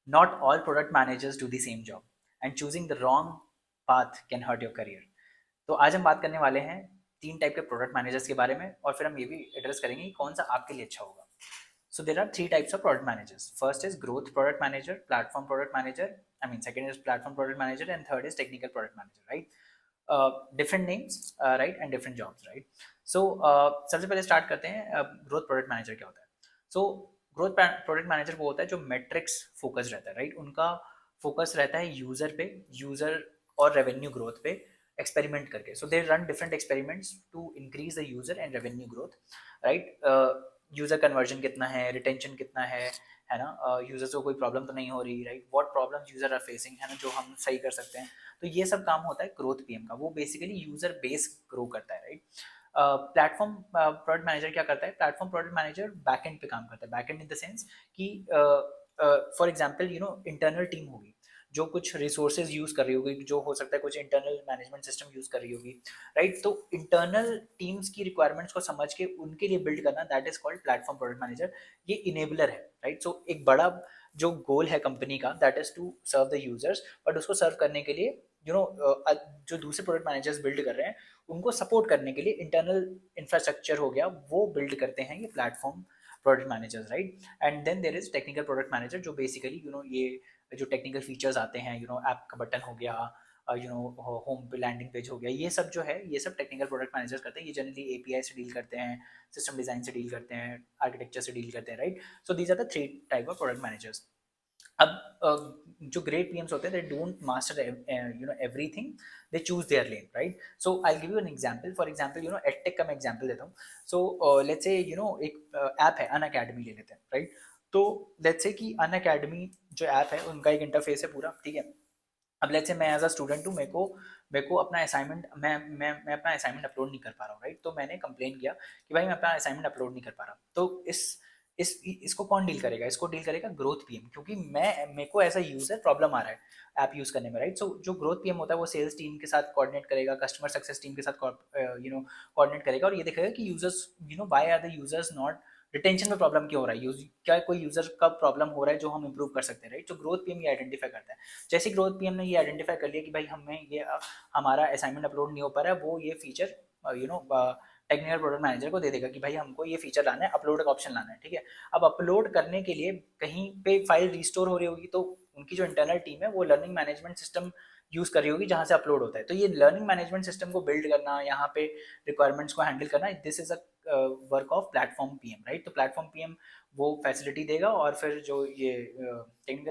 Not all product managers do the same job, and choosing the wrong path can hurt your career. तो आज हम बात करने वाले हैं 3 टाइप के प्रोडक्ट मैनेजर्स के बारे में, और फिर हम ये भी एड्रेस करेंगे कि कौन सा आपके लिए अच्छा होगा। So there are 3 types of product managers. First is growth product manager, platform product manager. I mean, second is platform product manager, and third is technical product manager, right? Different names, right, and different jobs, right? So सबसे पहले start करते हैं growth product manager क्या होता है। So growth product manager वो होता है जो मेट्रिक्स फोकस रहता है, राइट? उनका फोकस रहता है यूजर पे, यूजर और रेवेन्यू ग्रोथ पे, एक्सपेरिमेंट करके। So they run different experiments to increase the user and revenue growth, right? User conversion कितना है, रिटेंशन कितना है ना, यूजर्स को कोई प्रॉब्लम तो नहीं हो रही, right? What problems user are facing, है ना, जो हम सही कर सकते हैं। तो ये सब काम होता है ग्रोथ पीएम का। वो बेसिकली यूजर बेस ग्रो करता है, राइट? प्लेटफॉर्म प्रोडक्ट मैनेजर क्या करता है? प्लेटफॉर्म प्रोडक्ट मैनेजर बैकएंड पे काम करता है। बैकएंड इन द सेंस कि फॉर एग्जांपल इंटरनल टीम होगी जो कुछ रिसोर्सेज यूज कर रही होगी, जो हो सकता है कुछ इंटरनल मैनेजमेंट सिस्टम यूज कर रही होगी, राइट? तो इंटरनल टीम्स की रिक्वायरमेंट्स को समझ के उनके लिए बिल्ड करना, that is called platform product manager. ये इनेबलर है, राइट? सो एक बड़ा जो गोल है कंपनी का, that is to serve the users, but उसको सर्व करने के लिए जो दूसरे प्रोडक्ट मैनेजर्स बिल्ड कर रहे हैं उनको सपोर्ट करने के लिए इंटरनल इंफ्रास्ट्रक्चर हो गया, वो बिल्ड करते हैं ये platform product managers, right? And then there is technical product manager, जो बेसिकली ये जो टेक्निकल फीचर्स आते हैं, ऐप का बटन हो गया, होम पे लैंडिंग पेज हो गया, ये सब जो है ये सब टेक्निकल प्रोडक्ट मैनेजर्स करते हैं। ये जनरली एपीआई से डील करते हैं, सिस्टम डिजाइन से डील करते हैं, आर्किटेक्चर से डील करते हैं, right? So these are the 3 type of product managers. अब जो ग्रेट पीएम्स होते हैं, they don't master everything, they choose their lane, right? So I give you an example. For example edtech का मैं example देता हूँ। सो लेट्स से एक app है, अन अकेडमी ले लेते हैं, राइट? तो लेट्स से कि अन अकेडमी जो ऐप है उनका एक इंटरफेस है पूरा, ठीक है? अब लेट्स से मैं एज अ स्टूडेंट हूँ, मेरे को अपना असाइनमेंट, मैं अपना असाइनमेंट अपलोड नहीं कर पा रहा हूँ, राइट? तो मैंने कंप्लेन किया कि भाई मैं अपना असाइनमेंट अपलोड नहीं कर पा रहा। तो इसको कौन डील करेगा? इसको डील करेगा ग्रोथ पीएम, क्योंकि मेरे को एज अ यूजर प्रॉब्लम आ रहा है ऐप यूज करने में, राइट? सो जो ग्रोथ पीएम होता है वो सेल्स टीम के साथ कोऑर्डिनेट करेगा, कस्टमर सक्सेस टीम के साथ कोऑर्डिनेट करेगा, और ये देखेगा कि users, why are the users not, retention में प्रॉब्लम क्यों हो रहा है, क्या कोई यूजर का प्रॉब्लम हो रहा है जो हम इंप्रूव कर सकते हैं, राइट? तो ग्रोथ पीएम ये आइडेंटिफाई करता है। जैसे ग्रोथ पीएम ने ये आइडेंटिफाई कर लिया कि भाई हमें हमारा असाइनमेंट अपलोड नहीं हो पा रहा है, वो ये फीचर टेक्निकल प्रोडक्ट मैनेजर को दे देगा कि भाई हमको ये फीचर लाना है, अपलोड का ऑप्शन लाना है, ठीक है? अब अपलोड करने के लिए कहीं पे फाइल रिस्टोर हो रही होगी, तो उनकी जो इंटरनल टीम है वो लर्निंग मैनेजमेंट सिस्टम यूज कर रही होगी जहां से अपलोड होता है। तो ये लर्निंग मैनेजमेंट सिस्टम को बिल्ड करना, यहाँ पे रिक्वायरमेंट्स को हैंडल करना, this is a work of platform PM, right? तो प्लेटफॉर्म पीएम वो फैसिलिटी देगा, और फिर जो ये टेक्निकल